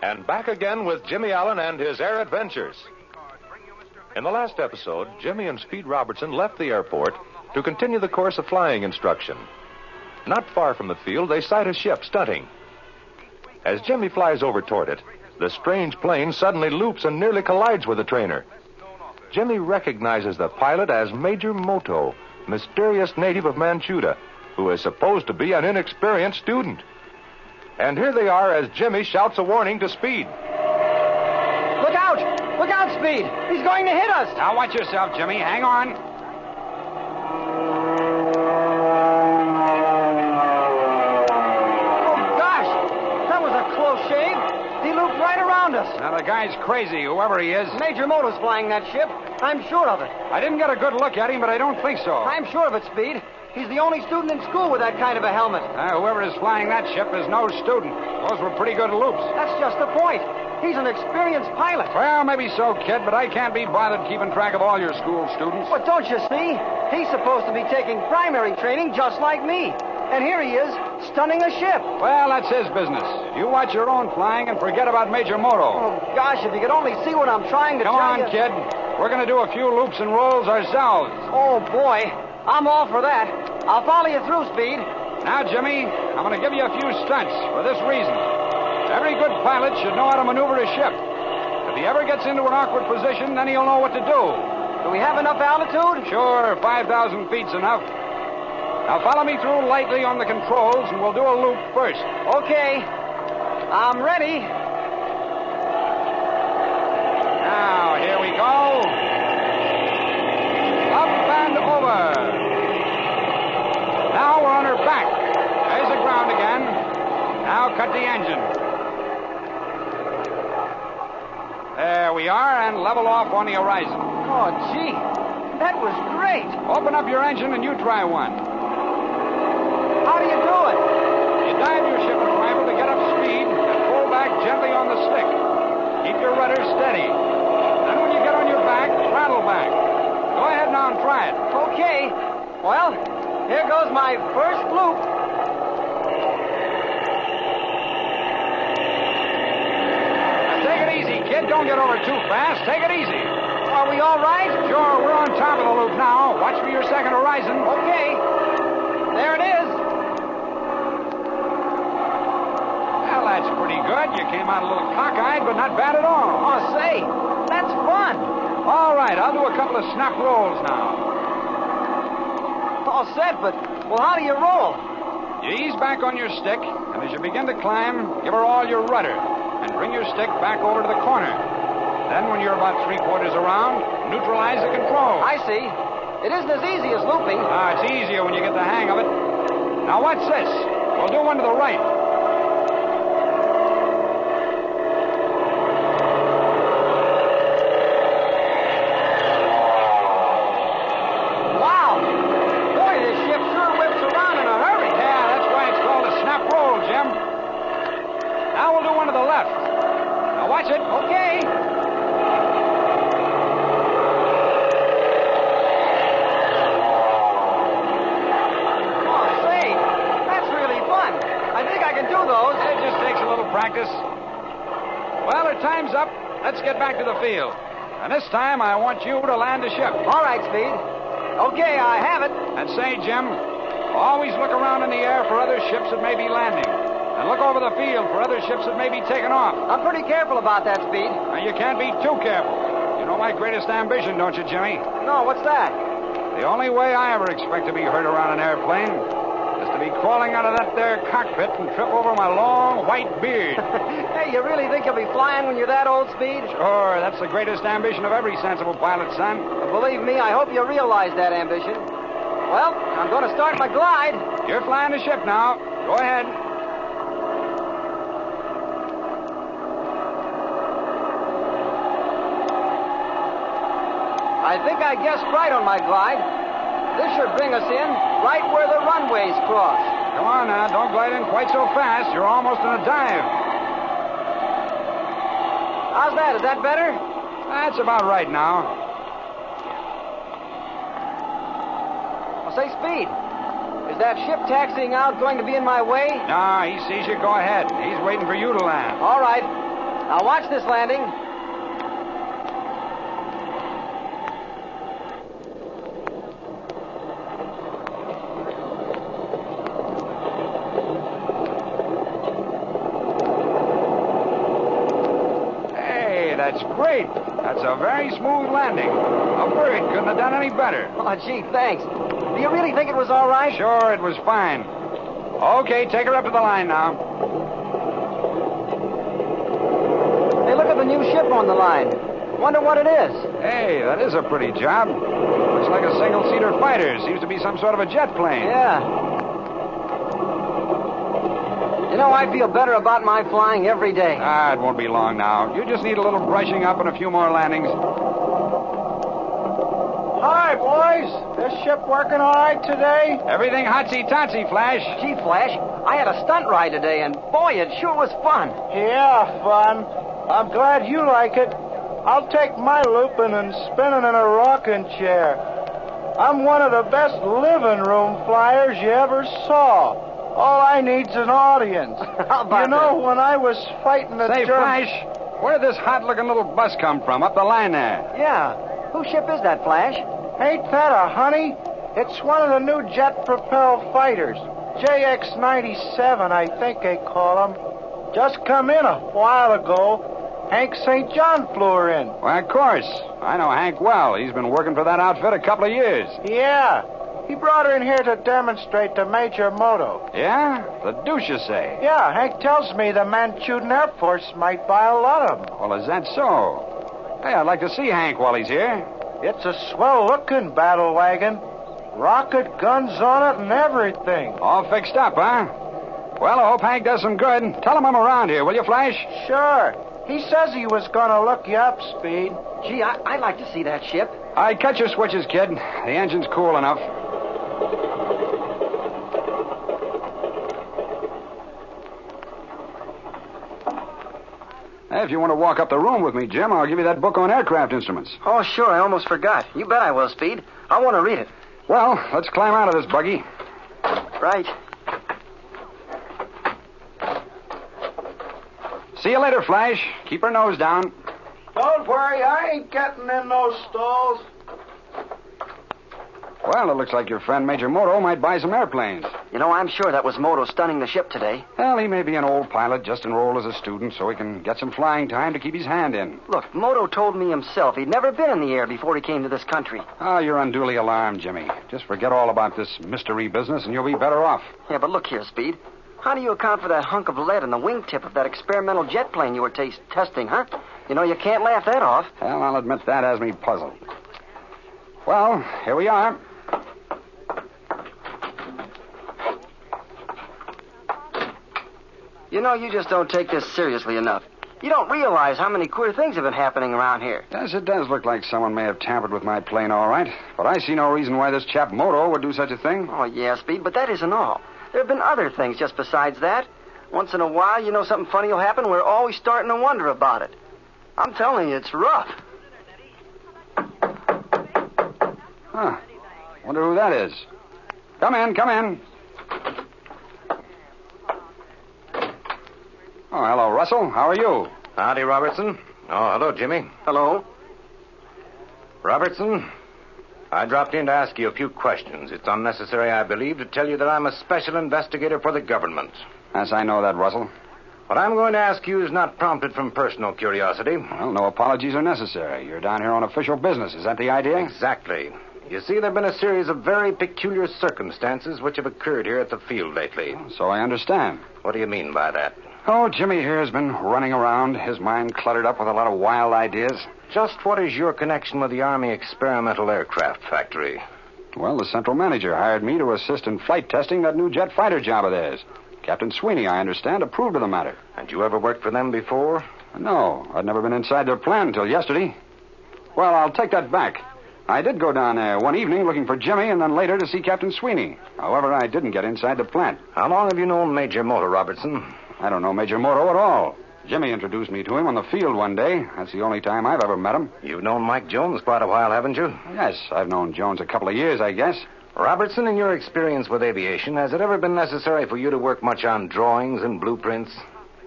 And back again with Jimmy Allen and his air adventures. In the last episode, Jimmy and Speed Robertson left the airport to continue the course of flying instruction. Not far from the field, they sight a ship stunting. As Jimmy flies over toward it, the strange plane suddenly loops and nearly collides with the trainer. Jimmy recognizes the pilot as Major Moto, mysterious native of Manchuria, who is supposed to be an inexperienced student. And here they are as Jimmy shouts a warning to Speed. Look out! Look out, Speed! He's going to hit us! Now watch yourself, Jimmy. Hang on. Oh, gosh! That was a close shave. He looped right around us. Now, the guy's crazy, whoever he is. Major Moto's flying that ship. I'm sure of it. I didn't get a good look at him, but I don't think so. I'm sure of it, Speed. He's the only student in school with that kind of a helmet. Whoever is flying that ship is no student. Those were pretty good loops. That's just the point. He's an experienced pilot. Well, maybe so, kid, but I can't be bothered keeping track of all your school students. But don't you see? He's supposed to be taking primary training just like me. And here he is, stunning a ship. Well, that's his business. You watch your own flying and forget about Major Moto. Oh, gosh, if you could only see what I'm trying to Come tell you. on, kid. We're going to do a few loops and rolls ourselves. Oh, boy. I'm all for that. I'll follow you through, Speed. Now, Jimmy, I'm going to give you a few stunts for this reason. Every good pilot should know how to maneuver a ship. If he ever gets into an awkward position, then he'll know what to do. Do we have enough altitude? Sure, 5,000 feet's enough. Now, follow me through lightly on the controls, and we'll do a loop first. Okay. I'm ready. Now, here we go. Up and over. Now we're on her back. There's the ground again. Now cut the engine. There we are, and level off on the horizon. Oh, gee. That was great. Open up your engine and you try one. How do you do it? You dive your ship a trifle to get up speed and pull back gently on the stick. Keep your rudder steady. Then when you get on your back, throttle back. Go ahead now and try it. Okay. Well, here goes my first loop. Now take it easy, kid. Don't get over too fast. Take it easy. Are we all right? Sure, we're on top of the loop now. Watch for your second horizon. Okay. There it is. Well, that's pretty good. You came out a little cockeyed, but not bad at all. Oh, say, that's fun. All right, I'll do a couple of snap rolls now. All set, but, well, how do you roll? You ease back on your stick, and as you begin to climb, give her all your rudder, and bring your stick back over to the corner. Then, when you're about 3/4 around, neutralize the control. I see. It isn't as easy as looping. It's easier when you get the hang of it. Now, watch this. We'll do one to the right. Wow. Boy, this ship sure whips around in a hurry. Yeah, that's why it's called a snap roll, Jim. Now we'll do one to the left. Now, watch it. Okay. It just takes a little practice. Well, our time's up. Let's get back to the field. And this time, I want you to land the ship. All right, Speed. Okay, I have it. And say, Jim, always look around in the air for other ships that may be landing. And look over the field for other ships that may be taking off. I'm pretty careful about that, Speed. Now, you can't be too careful. You know my greatest ambition, don't you, Jimmy? No, what's that? The only way I ever expect to be hurt around an airplane is to be crawling out of that there cockpit and trip over my long white beard. Hey, you really think you'll be flying when you're that old, Speed? Sure, that's the greatest ambition of every sensible pilot, son. Believe me, I hope you realize that ambition. Well, I'm going to start my glide. You're flying the ship now. Go ahead. I think I guessed right on my glide. This should bring us in right where the runways cross. Come on now, don't glide in quite so fast. You're almost in a dive. How's that? Is that better? That's about right now. Well, say, Speed, is that ship taxiing out going to be in my way? No, he sees you. Go ahead. He's waiting for you to land. All right. Now watch this landing. Hey, that's great. That's a very smooth landing. A bird couldn't have done any better. Oh, gee, thanks. Do you really think it was all right? Sure, it was fine. Okay, take her up to the line now. Hey, look at the new ship on the line. Wonder what it is. Hey, that is a pretty job. Looks like a single-seater fighter. Seems to be some sort of a jet plane. Yeah. You know, I feel better about my flying every day. It won't be long now. You just need a little brushing up and a few more landings. Hi, boys. This ship working all right today? Everything hotsy-totsy, Flash. Gee, Flash, I had a stunt ride today, and boy, it sure was fun. Yeah, fun. I'm glad you like it. I'll take my looping and spinning in a rocking chair. I'm one of the best living room flyers you ever saw. All I need's an audience. How about You know, that? when I was fighting the Say, Germans... Flash, where'd this hot-looking little bus come from up the line there? Yeah. Whose ship is that, Flash? Ain't that a honey? It's one of the new jet-propelled fighters. JX-97, I think they call them. Just come in a while ago. Hank St. John flew her in. Why, of course. I know Hank well. He's been working for that outfit a couple of years. Yeah. He brought her in here to demonstrate to Major Moto. Yeah? The deuce you say. Yeah, Hank tells me the Manchurian Air Force might buy a lot of them. Well, is that so? Hey, I'd like to see Hank while he's here. It's a swell-looking battle wagon. Rocket guns on it and everything. All fixed up, huh? Well, I hope Hank does some good. Tell him I'm around here, will you, Flash? Sure. He says he was going to look you up, Speed. Gee, I'd like to see that ship. All right, cut your switches, kid. The engine's cool enough. Hey, if you want to walk up the room with me, Jim, I'll give you that book on aircraft instruments. Oh, sure, I almost forgot. You bet I will, Speed. I want to read it. Well, let's climb out of this buggy. Right. See you later, Flash. Keep her nose down. Don't worry, I ain't getting in those stalls. Well, it looks like your friend Major Moto might buy some airplanes. You know, I'm sure that was Moto stunning the ship today. Well, he may be an old pilot, just enrolled as a student, so he can get some flying time to keep his hand in. Look, Moto told me himself he'd never been in the air before he came to this country. Oh, you're unduly alarmed, Jimmy. Just forget all about this mystery business, and you'll be better off. Yeah, but look here, Speed. How do you account for that hunk of lead in the wingtip of that experimental jet plane you were testing, huh? You know, you can't laugh that off. Well, I'll admit that has me puzzled. Well, here we are. You know, you just don't take this seriously enough. You don't realize how many queer things have been happening around here. Yes, it does look like someone may have tampered with my plane, all right. But I see no reason why this chap Moto would do such a thing. Oh, yeah, Speed, but that isn't all. There have been other things just besides that. Once in a while, you know something funny will happen, we're always starting to wonder about it. I'm telling you, it's rough. Huh. Wonder who that is. Come in, come in. Oh, hello, Russell. How are you? Howdy, Robertson. Oh, hello, Jimmy. Hello? Robertson, I dropped in to ask you a few questions. It's unnecessary, I believe, to tell you that I'm a special investigator for the government. Yes, I know that, Russell. What I'm going to ask you is not prompted from personal curiosity. Well, no apologies are necessary. You're down here on official business. Is that the idea? Exactly. You see, there have been a series of very peculiar circumstances which have occurred here at the field lately. So I understand. What do you mean by that? Oh, Jimmy here has been running around, his mind cluttered up with a lot of wild ideas. Just what is your connection with the Army Experimental Aircraft Factory? Well, the central manager hired me to assist in flight testing that new jet fighter job of theirs. Captain Sweeney, I understand, approved of the matter. And you ever worked for them before? No, I'd never been inside their plant until yesterday. Well, I'll take that back. I did go down there one evening looking for Jimmy and then later to see Captain Sweeney. However, I didn't get inside the plant. How long have you known Major Moto, Robertson? I don't know Major Moto at all. Jimmy introduced me to him on the field one day. That's the only time I've ever met him. You've known Mike Jones quite a while, haven't you? Yes, I've known Jones a couple of years, I guess. Robertson, in your experience with aviation, has it ever been necessary for you to work much on drawings and blueprints?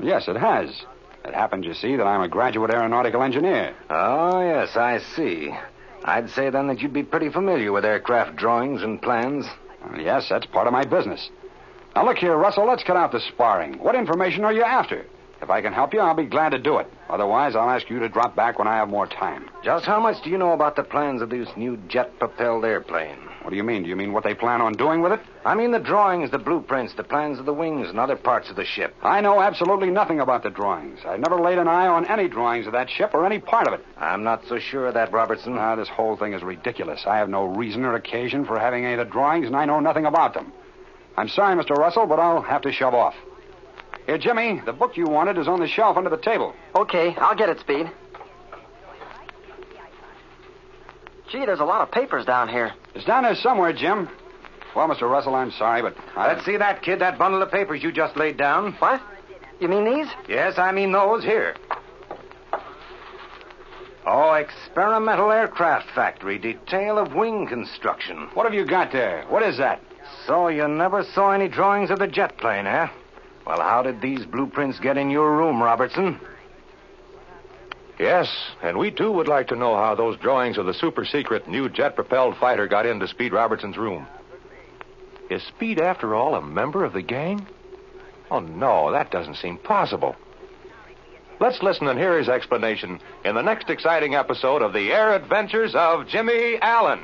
Yes, it has. It happens, you see, that I'm a graduate aeronautical engineer. Oh, yes, I see. I'd say then that you'd be pretty familiar with aircraft drawings and plans. Yes, that's part of my business. Now, look here, Russell, let's cut out the sparring. What information are you after? If I can help you, I'll be glad to do it. Otherwise, I'll ask you to drop back when I have more time. Just how much do you know about the plans of this new jet-propelled airplane? What do you mean? Do you mean what they plan on doing with it? I mean the drawings, the blueprints, the plans of the wings and other parts of the ship. I know absolutely nothing about the drawings. I've never laid an eye on any drawings of that ship or any part of it. I'm not so sure of that, Robertson. This whole thing is ridiculous. I have no reason or occasion for having any of the drawings, and I know nothing about them. I'm sorry, Mr. Russell, but I'll have to shove off. Here, Jimmy, the book you wanted is on the shelf under the table. Okay, I'll get it, Speed. Gee, there's a lot of papers down here. It's down there somewhere, Jim. Well, Mr. Russell, I'm sorry, but Let's see that, kid, that bundle of papers you just laid down. What? You mean these? Yes, I mean those here. Oh, experimental aircraft factory, detail of wing construction. What have you got there? What is that? So you never saw any drawings of the jet plane, eh? Well, how did these blueprints get in your room, Robertson? Yes, and we too would like to know how those drawings of the super-secret new jet-propelled fighter got into Speed Robertson's room. Is Speed, after all, a member of the gang? Oh, no, that doesn't seem possible. Let's listen and hear his explanation in the next exciting episode of The Air Adventures of Jimmy Allen.